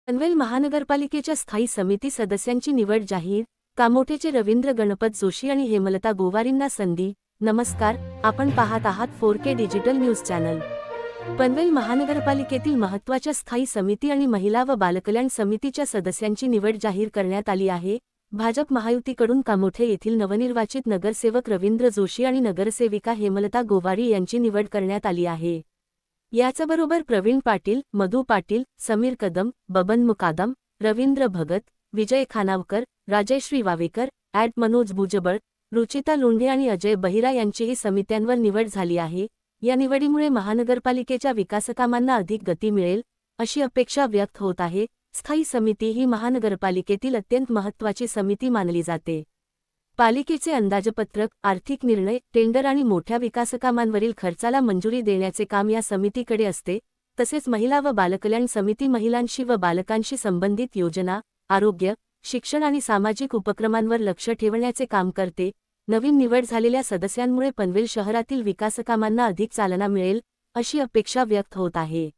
पनवेल महानगरपालिकेच्या स्थायी समिती सदस्यांची निवड जाहीर. कामोठेचे रवींद्र गणपत जोशी आणि हेमलता गोवारींना संधी. नमस्कार, आपण पाहत आहात 4K digital news channel. Panvel महानगरपालिकेतील महत्त्वाच्या स्थायी समिती आणि महिला व बालकल्याण समितीच्या सदस्यांची निवड जाहीर करण्यात आली आहे. भाजप महायुतीकडून कामोठे येथील नवनिर्वाचित नगरसेवक रवींद्र जोशी आणि नगरसेविका हेमलता गोवारी यांची निवड करण्यात आली आहे. याचबरोबर प्रवीण पाटील, मधु पाटील, समीर कदम, बबन मुकादम, रवींद्र भगत, विजय खानावकर, राजश्री वावेकर, मनोज भुजबळ, रुचिता लोंढे आणि अजय बहिरा यांचीही समित्यांवर निवड झाली आहे. या निवडीमुळे महानगरपालिकेच्या विकासकामांना अधिक गती मिळेल, अशी अपेक्षा व्यक्त होत आहे. स्थायी समिती ही महानगरपालिकेतील अत्यंत महत्त्वाची समिती मानली जाते. पालिकेचे अंदाजपत्रक, आर्थिक निर्णय, टेंडर आणि मोठ्या विकासकामांवरील खर्चाला मंजुरी देण्याचे काम या समितीकडे असते. तसेच महिला व बालकल्याण समिती महिलांशी व बालकांशी संबंधित योजना, आरोग्य, शिक्षण आणि सामाजिक उपक्रमांवर लक्ष ठेवण्याचे काम करते. नवीन निवड झालेल्या सदस्यांमुळे पनवेल शहरातील विकासकामांना अधिक चालना मिळेल, अशी अपेक्षा व्यक्त होत आहे.